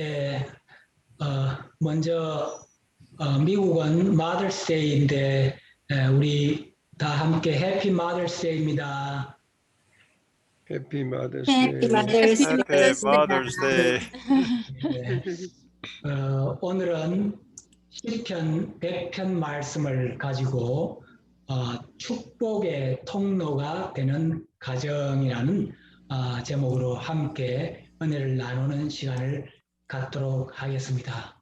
예, 먼저 미국은 Mother's Day인데 우리 다 함께 해피 Mother's Day입니다. Happy Mother's Happy Day. Mother's Happy Day. Mother's Day. 오늘은 시편 100편 말씀을 가지고 축복의 통로가 되는 가정이라는 제목으로 함께 은혜를 나누는 시간을 갖도록 하겠습니다.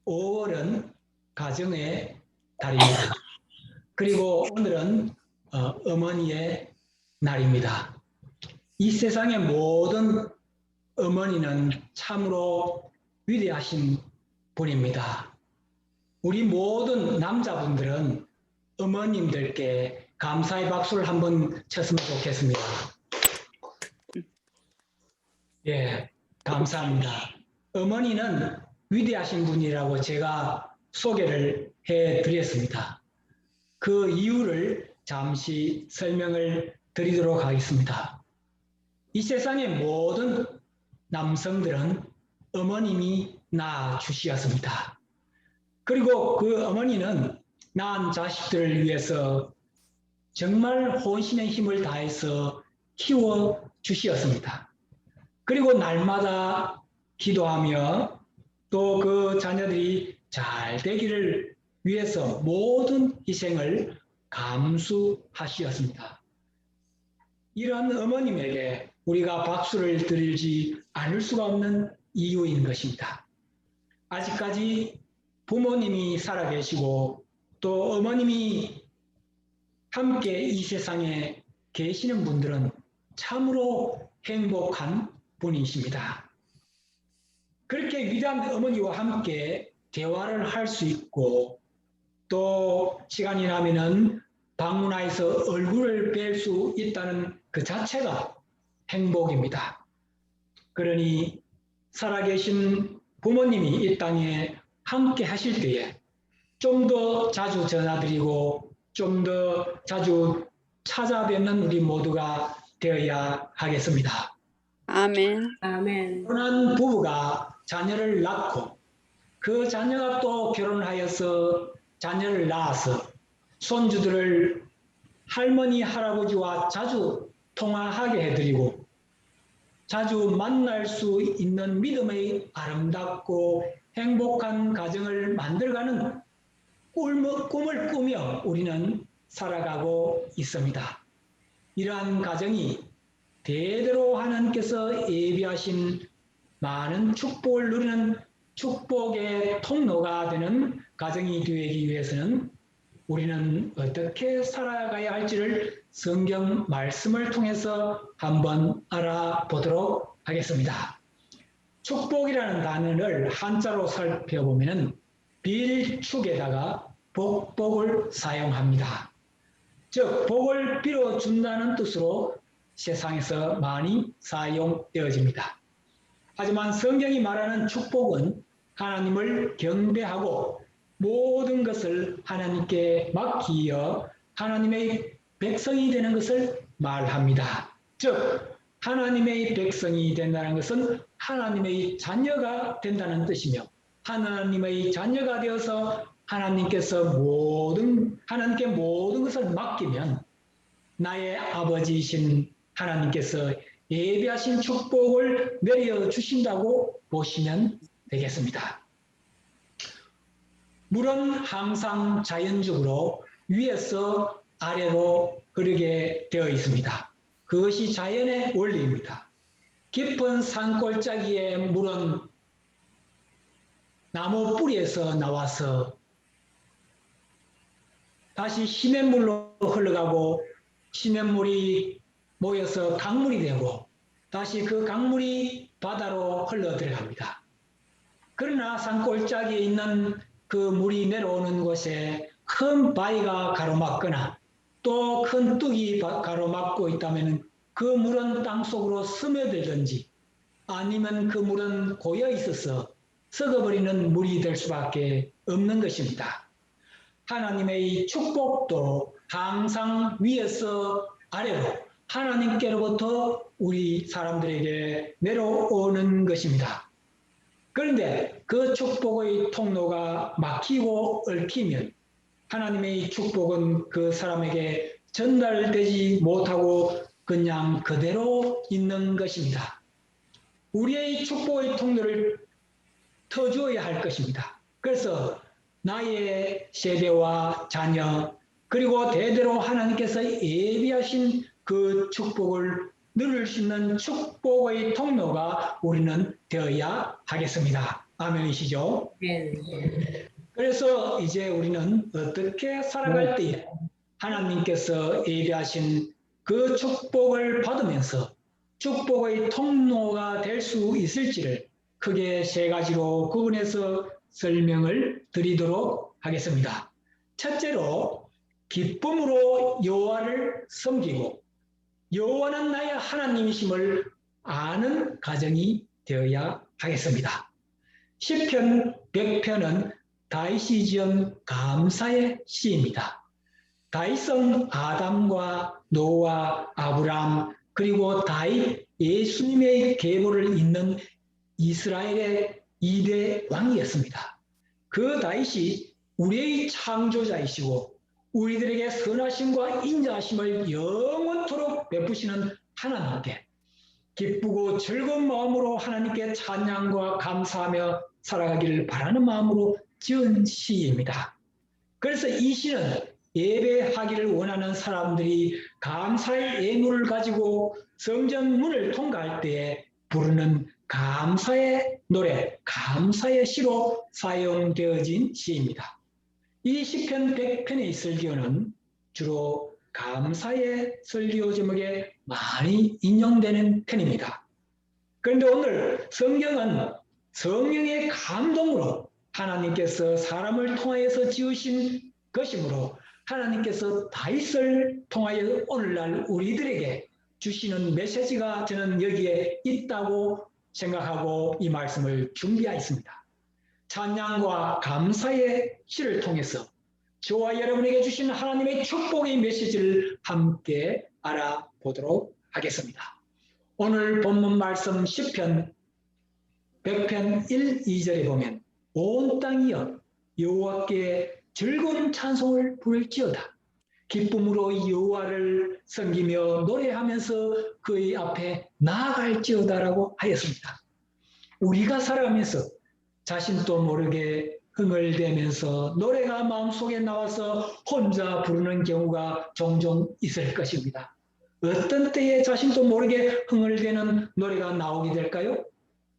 5월은 가정의 달입니다. 그리고 오늘은 어머니의 날입니다. 이 세상의 모든 어머니는 참으로 위대하신 분입니다. 우리 모든 남자분들은 어머님들께 감사의 박수를 한번 쳤으면 좋겠습니다. 예, 감사합니다. 어머니는 위대하신 분이라고 제가 소개를 해드렸습니다. 그 이유를 잠시 설명을 드리도록 하겠습니다. 이 세상의 모든 남성들은 어머님이 낳아주셨습니다. 그리고 그 어머니는 낳은 자식들을 위해서 정말 혼신의 힘을 다해서 키워주셨습니다. 그리고 날마다 기도하며 또 그 자녀들이 잘 되기를 위해서 모든 희생을 감수하셨습니다. 이런 어머님에게 우리가 박수를 드리지 않을 수가 없는 이유인 것입니다. 아직까지 부모님이 살아계시고 또 어머님이 함께 이 세상에 계시는 분들은 참으로 행복한 분이십니다. 그렇게 위대한 어머니와 함께 대화를 할 수 있고 또 시간이 나면은 방문하여서 얼굴을 뵐 수 있다는 그 자체가 행복입니다. 그러니 살아계신 부모님이 이 땅에 함께 하실 때에 좀 더 자주 전화드리고 좀 더 자주 찾아뵙는 우리 모두가 되어야 하겠습니다. 아멘. 아멘. 결혼한 부부가 자녀를 낳고 그 자녀가 또 결혼하여서 자녀를 낳아서 손주들을 할머니, 할아버지와 자주 통화하게 해드리고 자주 만날 수 있는 믿음의 아름답고 행복한 가정을 만들어가는 꿈을 꾸며 우리는 살아가고 있습니다. 이러한 가정이 대대로 하나님께서 예비하신 많은 축복을 누리는 축복의 통로가 되는 가정이 되기 위해서는 우리는 어떻게 살아가야 할지를 성경 말씀을 통해서 한번 알아보도록 하겠습니다. 축복이라는 단어를 한자로 살펴보면 빌축에다가 복복을 사용합니다. 즉 복을 빌어준다는 뜻으로 세상에서 많이 사용되어집니다. 하지만 성경이 말하는 축복은 하나님을 경배하고 모든 것을 하나님께 맡기어 하나님의 백성이 되는 것을 말합니다. 즉 하나님의 백성이 된다는 것은 하나님의 자녀가 된다는 뜻이며 하나님의 자녀가 되어서 하나님께 모든 것을 맡기면 나의 아버지이신 하나님께서 예비하신 축복을 내려주신다고 보시면 되겠습니다. 물은 항상 자연적으로 위에서 아래로 흐르게 되어 있습니다. 그것이 자연의 원리입니다. 깊은 산골짜기의 물은 나무 뿌리에서 나와서 다시 시냇물로 흘러가고 시냇물이 모여서 강물이 되고 다시 그 강물이 바다로 흘러 들어갑니다. 그러나 산골짜기에 있는 그 물이 내려오는 곳에 큰 바위가 가로막거나 또 큰 뚝이 가로막고 있다면 그 물은 땅속으로 스며들든지 아니면 그 물은 고여 있어서 썩어버리는 물이 될 수밖에 없는 것입니다. 하나님의 축복도 항상 위에서 아래로 하나님께로부터 우리 사람들에게 내려오는 것입니다. 그런데 그 축복의 통로가 막히고 얽히면 하나님의 축복은 그 사람에게 전달되지 못하고 그냥 그대로 있는 것입니다. 우리의 축복의 통로를 터주어야 할 것입니다. 그래서 나의 세대와 자녀 그리고 대대로 하나님께서 예비하신 그 축복을 누릴 수 있는 축복의 통로가 우리는 되어야 하겠습니다. 아멘이시죠? 네. 그래서 이제 우리는 어떻게 살아갈 때에 하나님께서 예비하신 그 축복을 받으면서 축복의 통로가 될 수 있을지를 크게 세 가지로 구분해서 설명을 드리도록 하겠습니다. 첫째로 기쁨으로 여호와를 섬기고 여호와는 나의 하나님이심을 아는 가정이 되어야 하겠습니다. 시편 100편은 다윗이 지은 감사의 시입니다. 다윗은 아담과 노아, 아브람 그리고 다윗 예수님의 계보를 잇는 이스라엘의 2대 왕이었습니다. 그 다윗이 우리의 창조자이시고 우리들에게 선하심과 인자하심을 영원토록 베푸시는 하나님께 기쁘고 즐거운 마음으로 하나님께 찬양과 감사하며 살아가기를 바라는 마음으로 지은 시입니다. 그래서 이 시는 예배하기를 원하는 사람들이 감사의 예물을 가지고 성전 문을 통과할 때에 부르는 감사의 노래, 감사의 시로 사용되어진 시입니다. 이 시편 100편의 설교는 주로 감사의 설교 제목에 많이 인용되는 편입니다. 그런데 오늘 성경은 성령의 감동으로 하나님께서 사람을 통하여서 지으신 것이므로 하나님께서 다윗을 통하여 오늘날 우리들에게 주시는 메시지가 저는 여기에 있다고 생각하고 이 말씀을 준비하였습니다. 찬양과 감사의 시를 통해서 저와 여러분에게 주신 하나님의 축복의 메시지를 함께 알아보도록 하겠습니다. 오늘 본문 말씀 시편 100편 1, 2절에 보면 온 땅이여 여호와께 즐거운 찬송을 부를지어다. 기쁨으로 여호와를 섬기며 노래하면서 그의 앞에 나아갈지어다라고 하였습니다. 우리가 살아가면서 자신도 모르게 흥얼대면서 노래가 마음속에 나와서 혼자 부르는 경우가 종종 있을 것입니다. 어떤 때에 자신도 모르게 흥얼대는 노래가 나오게 될까요?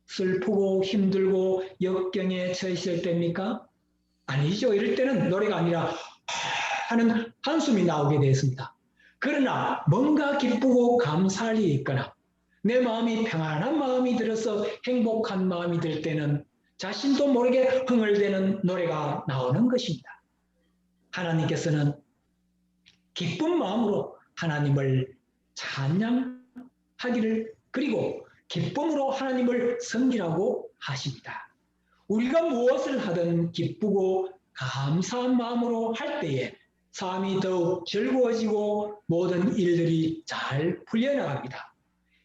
슬프고 힘들고 역경에 처했을 때입니까? 아니죠. 이럴 때는 노래가 아니라 하는 한숨이 나오게 되었습니다. 그러나 뭔가 기쁘고 감사할 일이 있거나 내 마음이 평안한 마음이 들어서 행복한 마음이 들 때는 자신도 모르게 흥얼대는 노래가 나오는 것입니다. 하나님께서는 기쁜 마음으로 하나님을 찬양하기를 그리고 기쁨으로 하나님을 섬기라고 하십니다. 우리가 무엇을 하든 기쁘고 감사한 마음으로 할 때에 삶이 더욱 즐거워지고 모든 일들이 잘 풀려나갑니다.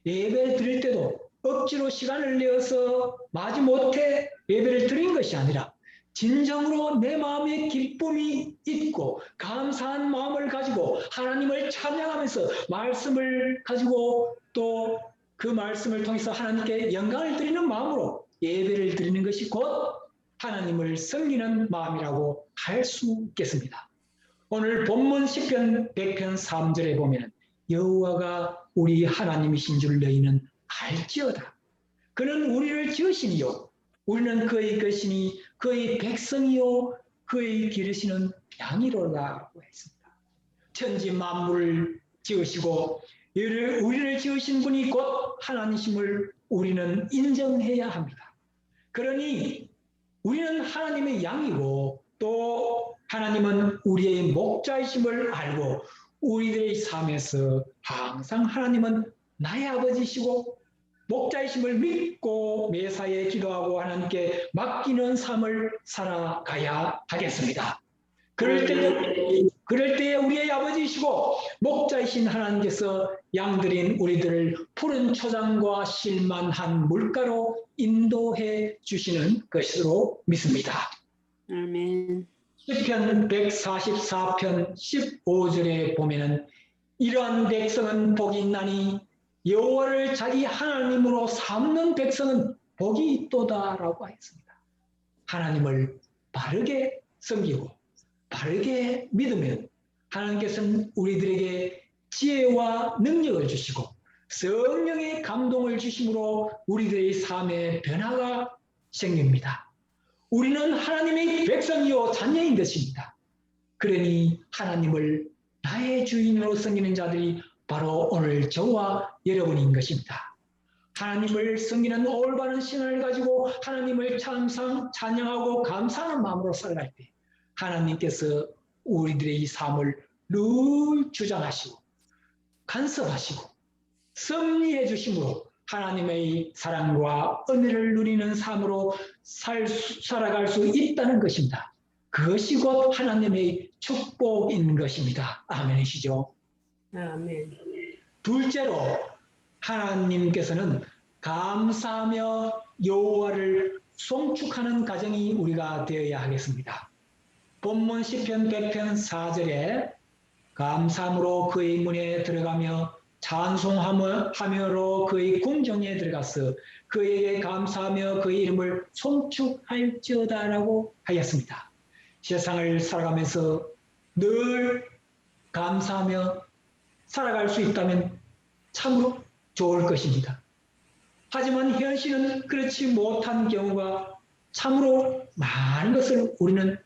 예배 드릴 때도 억지로 시간을 내어서 마지못해 예배를 드린 것이 아니라 진정으로 내 마음에 기쁨이 있고 감사한 마음을 가지고 하나님을 찬양하면서 말씀을 가지고 또 그 말씀을 통해서 하나님께 영광을 드리는 마음으로 예배를 드리는 것이 곧 하나님을 섬기는 마음이라고 할 수 있겠습니다. 오늘 본문 시편 100편 3절에 보면 여호와가 우리 하나님이신 줄 너희는 알지어다. 그는 우리를 지으시니요 우리는 그의 것이니 그의 백성이요 그의 기르시는 양이로라고 했습니다. 천지 만물을 지으시고 우리를 지으신 분이 곧 하나님이심을 우리는 인정해야 합니다. 그러니 우리는 하나님의 양이고 또 하나님은 우리의 목자이심을 알고 우리들의 삶에서 항상 하나님은 나의 아버지시고 목자이심을 믿고 매사에 기도하고 하나님께 맡기는 삶을 살아가야 하겠습니다. 그럴 때에 우리의 아버지이시고 목자이신 하나님께서 양들인 우리들을 푸른 초장과 실만한 물가로 인도해 주시는 것으로 믿습니다. 아멘. 시편 144편 15절에 보면은 이러한 백성은 복이 있나니 여호와를 자기 하나님으로 삼는 백성은 복이 있도다라고 하였습니다. 하나님을 바르게 섬기고 바르게 믿으면 하나님께서는 우리들에게 지혜와 능력을 주시고 성령의 감동을 주심으로 우리들의 삶에 변화가 생깁니다. 우리는 하나님의 백성이요 자녀인 것입니다. 그러니 하나님을 나의 주인으로 섬기는 자들이 바로 오늘 저와 여러분인 것입니다. 하나님을 섬기는 올바른 신앙을 가지고 하나님을 찬양하고 감사하는 마음으로 살아갈 때 하나님께서 우리들의 이 삶을 늘 주장하시고 간섭하시고 섭리해 주심으로 하나님의 사랑과 은혜를 누리는 삶으로 살아갈 수 있다는 것입니다. 그것이 곧 하나님의 축복인 것입니다. 아멘이시죠? 아멘. 둘째로 하나님께서는 감사하며 여호와를 송축하는 가정이 우리가 되어야 하겠습니다. 본문 시편 100편 4절에 감사함으로 그의 문에 들어가며 찬송하며로 그의 궁정에 들어가서 그에게 감사하며 그의 이름을 송축할지어다라고 하였습니다. 세상을 살아가면서 늘 감사하며 살아갈 수 있다면 참으로 좋을 것입니다. 하지만 현실은 그렇지 못한 경우가 참으로 많은 것을 우리는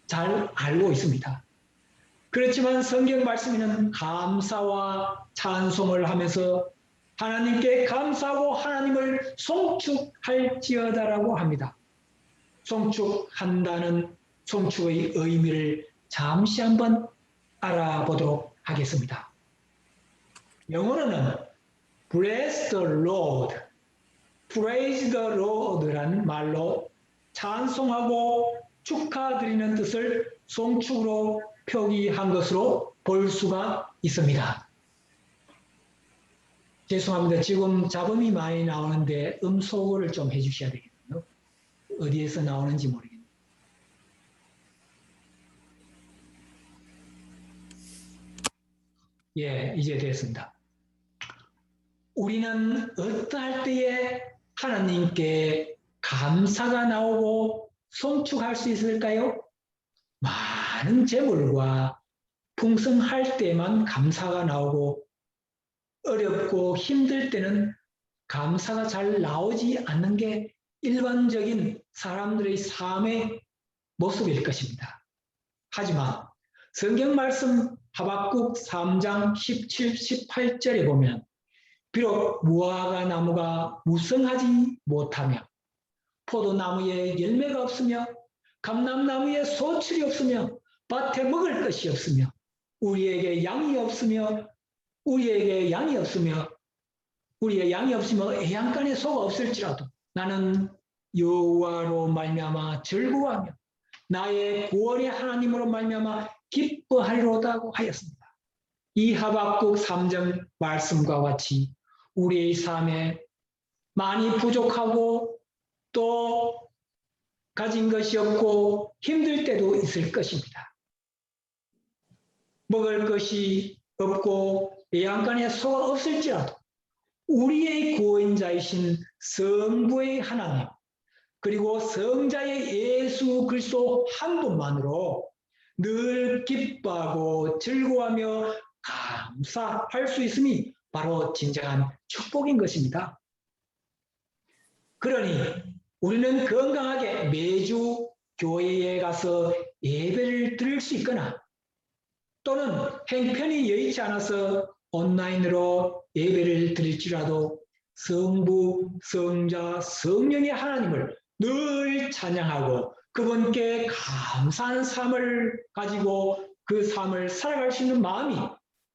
잘 알고 있습니다. 그렇지만 성경 말씀에는 감사와 찬송을 하면서 하나님께 감사하고 하나님을 송축할지어다라고 합니다. 송축한다는 송축의 의미를 잠시 한번 알아보도록 하겠습니다. 영어로는 Bless the Lord, Praise the Lord라는 말로 찬송하고 축하드리는 뜻을 송축으로 표기한 것으로 볼 수가 있습니다. 죄송합니다. 지금 잡음이 많이 나오는데 음소거를 좀 해주셔야 되겠네요. 어디에서 나오는지 모르겠네요. 예, 이제 됐습니다. 우리는 어떠할 때에 하나님께 감사가 나오고 송축할 수 있을까요? 많은 재물과 풍성할 때만 감사가 나오고 어렵고 힘들 때는 감사가 잘 나오지 않는 게 일반적인 사람들의 삶의 모습일 것입니다. 하지만 성경 말씀 하박국 3장 17, 18절에 보면 비록 무화과 나무가 무성하지 못하며 포도나무에 열매가 없으며 감람나무에 소출이 없으며 밭에 먹을 것이 없으며 우리의 양이 없으며 애양간에 소가 없을지라도 나는 여호와로 말미암아 즐거워하며 나의 구원의 하나님으로 말미암아 기뻐하리로다고 하였습니다. 이 하박국 3장 말씀과 같이 우리의 삶에 많이 부족하고 또 가진 것이 없고 힘들 때도 있을 것입니다. 먹을 것이 없고 애양간에 소가 없을지라도 우리의 구원자이신 성부의 하나님 그리고 성자의 예수 그리스도 한 분만으로 늘 기뻐하고 즐거워하며 감사할 수 있음이 바로 진정한 축복인 것입니다. 그러니 우리는 건강하게 매주 교회에 가서 예배를 드릴 수 있거나 또는 형편이 여의치 않아서 온라인으로 예배를 드릴지라도 성부, 성자, 성령의 하나님을 늘 찬양하고 그분께 감사한 삶을 가지고 그 삶을 살아갈 수 있는 마음이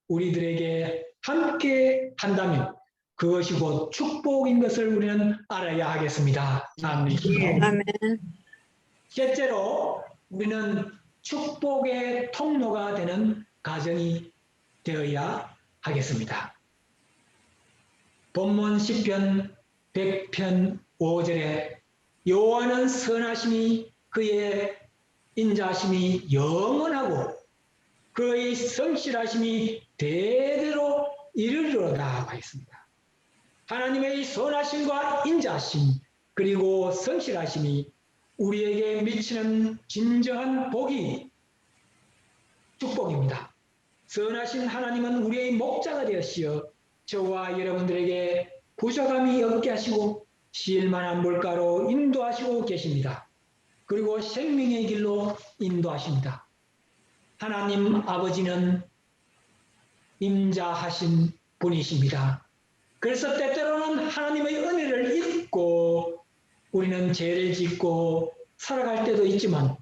우리들에게 함께 한다면 그것이 곧 축복인 것을 우리는 알아야 하겠습니다. 아멘. 아멘. 셋째로 우리는 축복의 통로가 되는 가정이 되어야 하겠습니다. 본문 10편 100편 5절에 여호와는 선하심이 그의 인자하심이 영원하고 그의 성실하심이 대대로 이르리로다 하였습니다. 하나님의 선하심과 인자하심 그리고 성실하심이 우리에게 미치는 진정한 복이 축복입니다. 선하신 하나님은 우리의 목자가 되었시어 저와 여러분들에게 부족함이 없게 하시고 실만한 물가로 인도하시고 계십니다. 그리고 생명의 길로 인도하십니다. 하나님 아버지는 임자하신 분이십니다. 그래서 때때로는 하나님의 은혜를 잊고 우리는 죄를 짓고 살아갈 때도 있지만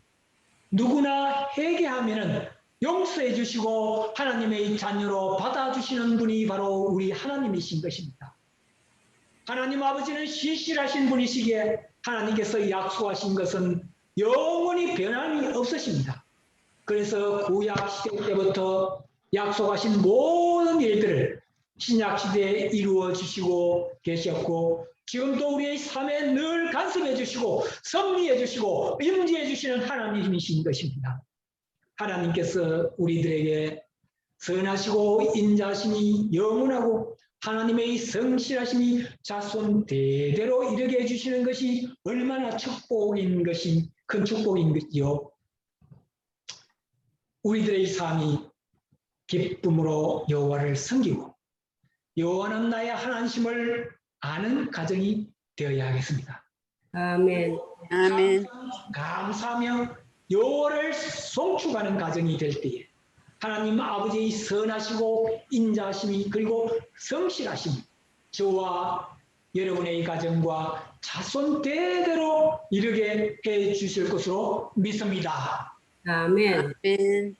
누구나 회개하면은 용서해 주시고 하나님의 자녀로 받아주시는 분이 바로 우리 하나님이신 것입니다. 하나님 아버지는 신실하신 분이시기에 하나님께서 약속하신 것은 영원히 변함이 없으십니다. 그래서 구약 시대 때부터 약속하신 모든 일들을 신약 시대에 이루어 주시고 계셨고 지금도 우리의 삶에 늘 간섭해 주시고 섭리해 주시고 임재해 주시는 하나님이신 것입니다. 하나님께서 우리들에게 선하시고 인자하심이 영원하고 하나님의 성실하심이 자손 대대로 이르게 해주시는 것이 얼마나 축복인 것이 큰 축복인 것이요. 우리들의 삶이 기쁨으로 여호와를 섬기고 여호와는 나의 하나님심을 아는 가정이 되어야 하겠습니다. 아멘. 아멘. 감사하며 여호와를 송축하는 가정이 될 때에 하나님 아버지의 선하시고 인자하심이 그리고 성실하심이 저와 여러분의 가정과 자손 대대로 이르게 해 주실 것으로 믿습니다. 아멘. 아멘.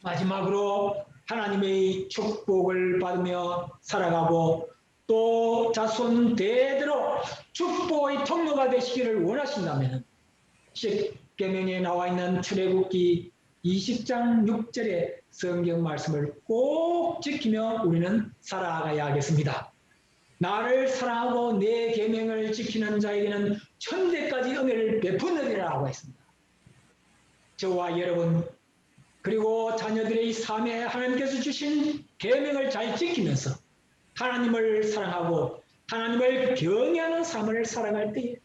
마지막으로 하나님의 축복을 받으며 살아가고 또 자손 대대로 축복의 통로가 되시기를 원하신다면 십계명에 나와 있는 출애굽기 20장 6절의 성경 말씀을 꼭 지키며 우리는 살아가야 하겠습니다. 나를 사랑하고 내 계명을 지키는 자에게는 천대까지 은혜를 베푸느니라고 했습니다. 저와 여러분 그리고 자녀들의 삶에 하나님께서 주신 계명을 잘 지키면서 하나님을 사랑하고 하나님을 경외하는 삶을 살아갈 때에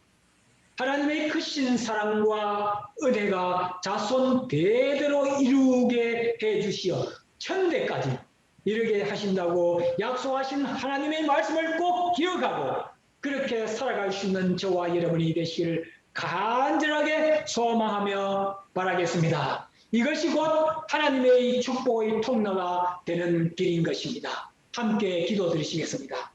하나님의 크신 사랑과 은혜가 자손 대대로 이루게 해주시어 천대까지 이르게 하신다고 약속하신 하나님의 말씀을 꼭 기억하고 그렇게 살아갈 수 있는 저와 여러분이 되시기를 간절하게 소망하며 바라겠습니다. 이것이 곧 하나님의 축복의 통로가 되는 길인 것입니다. 함께 기도드리시겠습니다.